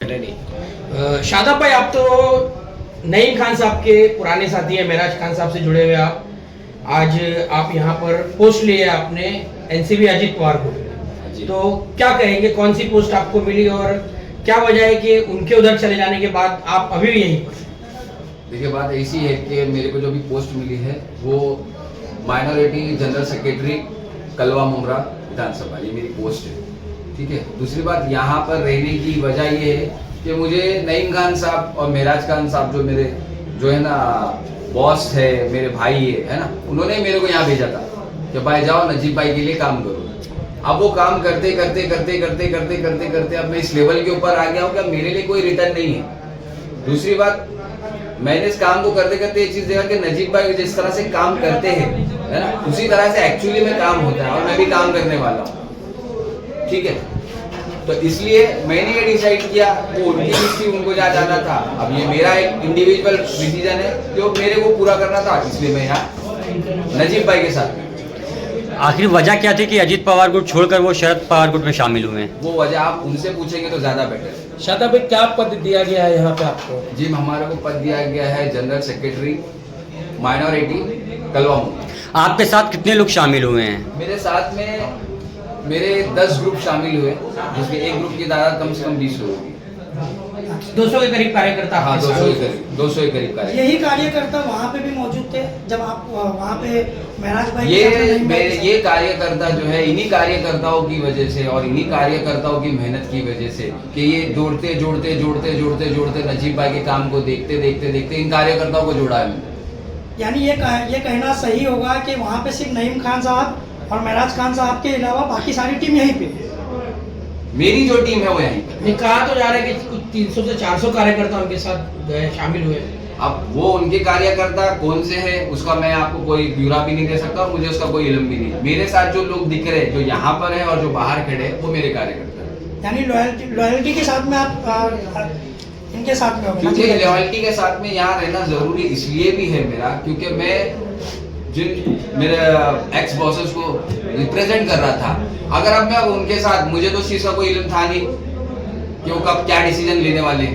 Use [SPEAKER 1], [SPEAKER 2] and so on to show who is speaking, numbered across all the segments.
[SPEAKER 1] शादाब भाई, आप तो नईम खान साहब के पुराने साथी हैं, मेराज खान साहब से जुड़े हुए आप। आज आप यहाँ पर पोस्ट लिए आपने एनसीपी अजीत पवार को, तो क्या कहेंगे, कौन सी पोस्ट आपको मिली और क्या वजह है कि उनके उधर चले जाने के बाद आप अभी भी यहीं पर?
[SPEAKER 2] देखिए, बात ऐसी है कि मेरे को जो भी पोस्ट मिली है वो माइनॉरिटी जनरल सेक्रेटरी कलवा मुमरा विधानसभा, ये मेरी पोस्ट है। ठीक है। दूसरी बात, यहाँ पर रहने की वजह ये है कि मुझे नईम खान साहब और मेराज खान साहब जो है ना बॉस है, मेरे भाई है ना, उन्होंने मेरे को यहाँ भेजा था कि भाई जाओ नजीब भाई के लिए काम करो। अब वो काम करते करते करते करते करते करते करते अब मैं इस लेवल के ऊपर आ गया हूँ कि अब मेरे लिए कोई रिटर्न नहीं है। दूसरी बात, मैंने इस काम को करते करते ये चीज देखा कि नजीब भाई जिस तरह से काम करते हैं है ना, उसी तरह से एक्चुअली में काम होता है और मैं भी काम करने वाला हूँ। ठीक है। तो इसलिए मैंने ये डिसाइड किया, वो उनकी चीज थी, उनको जहाँ जाना था। अब ये मेरा एक इंडिविजुअल डिसीजन है जो मेरे को पूरा करना था, इसलिए मैं यहाँ नजीब भाई के साथ।
[SPEAKER 3] आखिर वजह क्या थी कि अजीत पवार गुट छोड़कर वो शरद पवार गुट में शामिल हुए हैं?
[SPEAKER 2] वो वजह आप उनसे पूछेंगे तो ज्यादा बेटर है।
[SPEAKER 1] शादाब भाई, क्या पद दिया गया है यहाँ पे आपको?
[SPEAKER 2] जी, हमारे को पद दिया गया है जनरल सेक्रेटरी माइनॉरिटी कलवा मुमरा।
[SPEAKER 3] आपके साथ कितने लोग शामिल हुए हैं?
[SPEAKER 2] मेरे साथ में मेरे 10 ग्रुप शामिल हुए, जिसमें एक ग्रुप की तादाद कम से कम 20 लोग होगी।
[SPEAKER 1] 200 के करीब कार्यकर्ता।
[SPEAKER 2] हाँ, 200 के करीब कार्यकर्ता।
[SPEAKER 4] यही कार्यकर्ता वहाँ पे भी मौजूद थे जब आप वहाँ पे मेराज भाई
[SPEAKER 2] ये कार्यकर्ता जो है, इन्हीं कार्यकर्ताओं की वजह से और इन्हीं कार्यकर्ताओं की मेहनत की वजह से कि ये जोड़ते जोड़ते जोड़ते जोड़ते जोड़ते नजीब भाई के काम को देखते देखते देखते इन कार्यकर्ताओं को जोड़ा है।
[SPEAKER 4] यानी ये कहना सही होगा कि वहाँ पे सिर्फ नईम खान साहब और मेराज खान साहब के अलावा बाकी सारी टीम यहीं पे है।
[SPEAKER 2] मेरी जो टीम है वो यहीं पर।
[SPEAKER 1] नहीं, कहा तो जा रहा है कि कुछ 300 से 400 कार्यकर्ता उनके साथ शामिल हुए।
[SPEAKER 2] अब वो उनके कार्यकर्ता कौन से हैं उसका मैं आपको कोई ब्यौरा भी नहीं दे सकता और मुझे उसका कोई इल्म भी नहीं। मेरे साथ जो लोग दिख रहे हैं, जो यहाँ पर है और जो बाहर खड़े हैं, वो मेरे कार्यकर्ता हैं।
[SPEAKER 4] यानी लॉयल्टी के साथ में आप इनके साथ में हो?
[SPEAKER 2] क्योंकि लॉयल्टी के साथ में यहाँ रहना जरूरी इसलिए भी है मेरा, क्योंकि मैं जिन मेरे एक्स बॉसेस को रिप्रेजेंट कर रहा था, अगर अब मैं उनके साथ, मुझे तो उस चीज का कोई इल्म था नहीं कि वो कब क्या डिसीजन लेने वाले,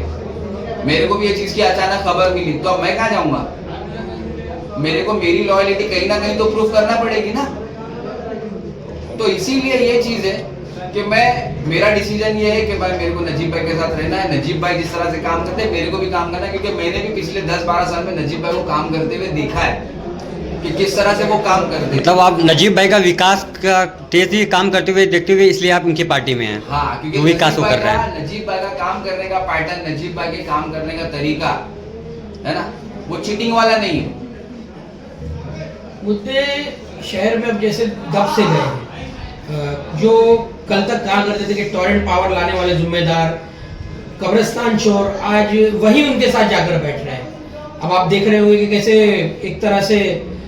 [SPEAKER 2] मेरे को भी ये चीज की अचानक खबर मिली, तो अब मैं कहाँ जाऊंगा? मेरे को मेरी लॉयल्टी कहीं ना कहीं तो प्रूफ करना पड़ेगी ना। तो इसीलिए ये चीज है कि मेरा डिसीजन ये है कि भाई मेरे को नजीब भाई के साथ रहना है। नजीब भाई जिस तरह से काम करते हैं मेरे को भी काम करना है, क्योंकि मैंने भी पिछले 10-12 साल में नजीब भाई को काम करते हुए देखा है कि किस तरह से वो काम करते हैं।
[SPEAKER 3] मतलब आप नजीब भाई का विकास का तेजी काम करते हुए देखते हुए इसलिए आप उनकी पार्टी में हैं?
[SPEAKER 2] हाँ, क्योंकि
[SPEAKER 3] विकास कर रहे हैं।
[SPEAKER 2] नजीब भाई का काम करने का पैटर्न, नजीब भाई के काम करने का तरीका है ना, वो चीटिंग वाला नहीं है।
[SPEAKER 1] मुद्दे शहर में अब जैसे दब से गए हैं, जो कल तक कहा करते थे कि टॉरेंट पावर लाने वाले जिम्मेदार कब्रिस्तान चोर, आज वही उनके साथ जाकर बैठ रहे हैं। अब आप देख रहे होंगे कि कैसे एक तरह से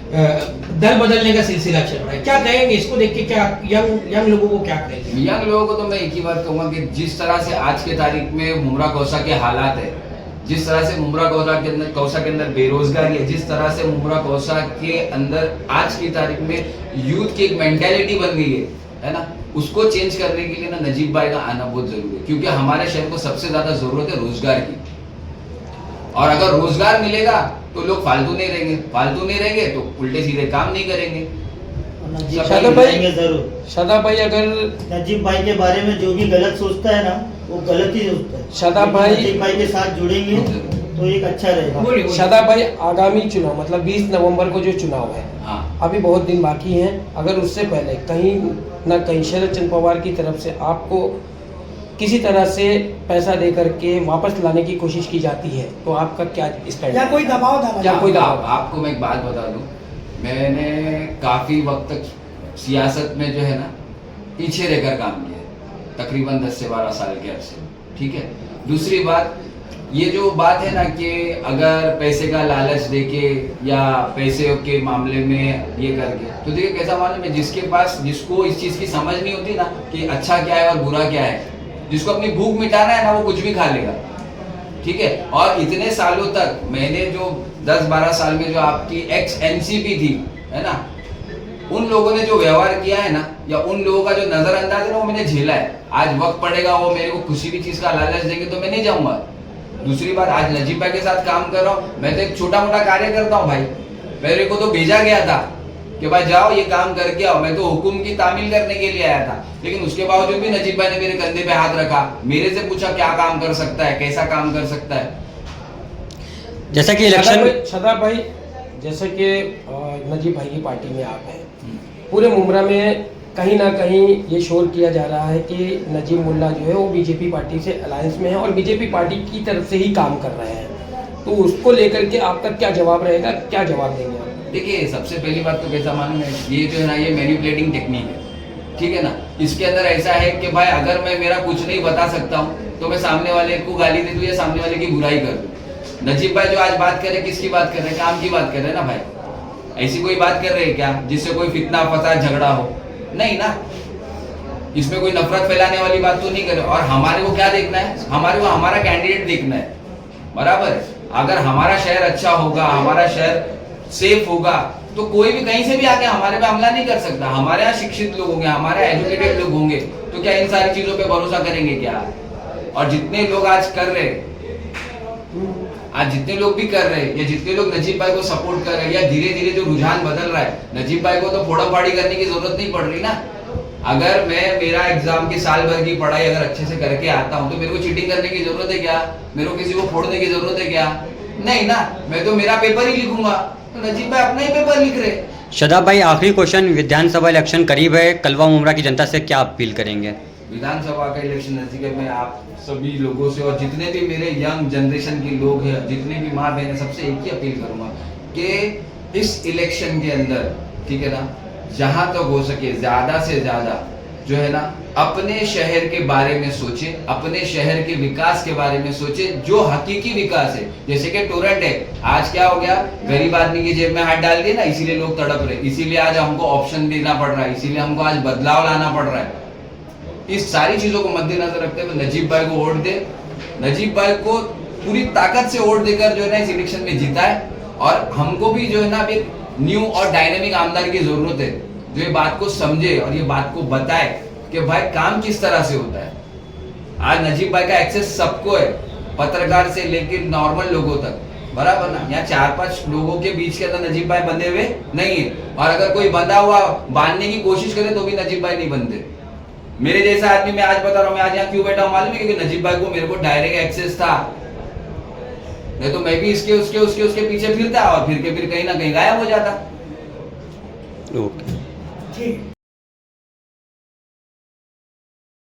[SPEAKER 1] दल बदलने का सिलसिला चल रहा है। क्या कहेंगे इसको देख के? क्या यंग लोगों को क्या कहेंगे?
[SPEAKER 2] यंग लोगों को तो मैं एक ही बात कहूंगा कि जिस तरह से आज के तारीख में मुमरा कौसा के हालात है, जिस तरह से मुमरा कौसा के अंदर बेरोजगारी है, जिस तरह से मुमरा कौसा के अंदर आज की तारीख में यूथ की एक मेंटेलिटी बन गई है ना, उसको चेंज करने के लिए ना नजीब भाई का आना बहुत जरूरी है। क्योंकि हमारे शहर को सबसे ज्यादा जरूरत है रोजगार की, और अगर रोजगार मिलेगा तो लोग फालतू नहीं रहेंगे तो उल्टे सीधे काम नहीं करेंगे।
[SPEAKER 5] शादाब भाई, अगर
[SPEAKER 6] नजीब भाई के बारे में जो भी गलत सोचता है ना, वो गलत ही सोचता है।
[SPEAKER 5] शादाब भाई
[SPEAKER 6] नजीब भाई के साथ जुड़ेंगे तो एक अच्छा रहेगा।
[SPEAKER 5] शादाब भाई, आगामी चुनाव मतलब 20 नवंबर को जो चुनाव है,
[SPEAKER 2] हाँ,
[SPEAKER 5] अभी बहुत दिन बाकी हैं, अगर उससे पहले कहीं ना कहीं शरद चंद्र पवार की तरफ से आपको किसी तरह से पैसा दे करके वापस लाने की कोशिश की जाती है, तो आपका क्या स्टैंड?
[SPEAKER 4] या कोई दबाव
[SPEAKER 2] आपको मैं एक बात बता दूं, मैंने काफी वक्त तक सियासत में जो है ना पीछे रहकर काम किया है, तकरीबन 10 से 12 साल के अर्से में। ठीक है। दूसरी बात, ये जो बात है ना कि अगर पैसे का लालच देके या पैसे के मामले में ये करके, तो देखिए कैसा मालूम है, जिसको इस चीज की समझ नहीं होती ना कि अच्छा क्या है और बुरा क्या है, जिसको अपनी भूख मिटाना है ना, वो कुछ भी खा लेगा। ठीक है। और इतने सालों तक मैंने जो 10-12 साल में जो आपकी एक्स एनसीपी थी है ना, उन लोगों ने जो व्यवहार किया है ना, या उन लोगों का जो नजरअंदाज है ना वो मैंने झेला है। आज वक्त पड़ेगा वो मेरे को किसी भी चीज का लालच देंगे तो मैं नहीं जाऊंगा। दूसरी बात, आज नजीब भाई के साथ काम कर रहा हूँ, मैं तो एक छोटा मोटा कार्य करता हूँ भाई। मेरे को तो भेजा गया था कि भाई जाओ ये काम करके आओ, मैं तो हुकुम की तामील करने के लिए आया था, लेकिन उसके बावजूद भी नजीब भाई ने मेरे कंधे पे हाथ रखा, मेरे से पूछा क्या काम कर सकता है, कैसा काम कर सकता है।
[SPEAKER 3] जैसा कि इलेक्शन
[SPEAKER 5] शदाब भाई, जैसे कि नजीब भाई की पार्टी में आप हैं, पूरे मुमरा में कहीं ना कहीं ये शोर किया जा रहा है कि नजीब मुल्ला जो है वो बीजेपी पार्टी से अलायंस में है और बीजेपी पार्टी की तरफ से ही काम कर रहे हैं, तो उसको लेकर के आपका क्या जवाब रहेगा, क्या जवाब देंगे आप?
[SPEAKER 2] देखिए, सबसे पहली बात तो कैसा मालूम है, ये जो है ना ये मैनिपुलेटिंग टेक्निक है, ठीक है ना। इसके अंदर ऐसा है कि भाई अगर मैं मेरा कुछ नहीं बता सकता हूँ तो मैं सामने वाले को गाली दे दूँ या सामने वाले की बुराई कर दूँ। नजीब भाई जो आज बात कर रहे हैं, किसकी बात कर रहे हैं? काम की बात कर रहे हैं ना भाई। ऐसी कोई बात कर रहे हैं क्या जिससे कोई फितना फसाद झगड़ा हो? नहीं ना, इसमें कोई नफरत फैलाने वाली बात तो नहीं करे। और हमारे को क्या देखना है, हमारे को हमारा कैंडिडेट देखना है, बराबर है। अगर हमारा शहर अच्छा होगा, हमारा शहर सेफ होगा तो कोई भी कहीं से भी आके हमारे पे हमला नहीं कर सकता। हमारे यहाँ शिक्षित लोग होंगे, हमारे एजुकेटेड लोग होंगे, तो क्या इन सारी चीजों पे भरोसा करेंगे क्या? और जितने लोग आज कर रहे, आज जितने लोग भी कर रहे हैं या जितने लोग नजीब भाई को सपोर्ट कर रहे हैं, या धीरे धीरे जो रुझान बदल रहा है, नजीब भाई को तो फोड़ा फाड़ी करने की जरूरत नहीं पड़ रही ना। अगर मैं मेरा एग्जाम की साल भर की पढ़ाई अगर अच्छे से करके आता हूँ तो मेरे को चीटिंग करने की जरूरत है क्या? मेरे को किसी को फोड़ने की जरूरत है क्या? नहीं ना, मैं तो मेरा पेपर ही लिखूंगा। तो नजीब भाई अपना ही पेपर लिख रहे।
[SPEAKER 3] शदाब भाई, आखिरी क्वेश्चन, विधानसभा इलेक्शन करीब है, कलवा मुमरा की जनता से क्या अपील करेंगे?
[SPEAKER 2] विधानसभा का इलेक्शन नजदीक है, मैं आप सभी लोगों से और जितने भी मेरे यंग जनरेशन के लोग हैं, जितने भी माँ बहन है, सबसे एक ही अपील करूंगा कि इस इलेक्शन के अंदर, ठीक है ना, जहां तक हो सके ज्यादा से ज्यादा जो है ना अपने शहर के बारे में सोचे, अपने शहर के विकास के बारे में सोचे, जो हकीकी विकास है। जैसे कि टोरेंट है, आज क्या हो गया, गरीब आदमी की जेब में हाथ डाल दिए ना, इसीलिए लोग तड़प रहे, इसीलिए आज हमको ऑप्शन देना पड़ रहा है, इसीलिए हमको आज बदलाव लाना पड़ रहा है। इस सारी चीजों को मद्देनजर रखते हुए नजीब भाई को वोट दे, नजीब भाई को पूरी ताकत से वोट देकर जो है ना इस इलेक्शन में जीता है। और हमको भी जो है ना अभी न्यू और डायनेमिक आमदार की जरूरत है, जो ये बात को समझे और ये बात को बताए कि भाई काम किस तरह से होता है। आज नजीब भाई का एक्सेस सबको है, पत्रकार से लेकर नॉर्मल लोगों तक, बराबर ना। यहाँ 4-5 लोगों के बीच के अंदर नजीब भाई बंधे हुए नहीं है, और अगर कोई बंधा हुआ बांधने की कोशिश करे तो भी नजीब भाई नहीं बनते। मेरे जैसा आदमी, मैं आज बता रहा हूँ, मैं आज यहाँ क्यों बैठा हूँ मालूम है? क्योंकि नजीब भाई को मेरे को डायरेक्ट एक्सेस था, नहीं तो मैं भी इसके उसके पीछे फिरता और फिर के फिर कहीं ना कहीं गायब हो जाता।
[SPEAKER 3] ओके।
[SPEAKER 4] ठीक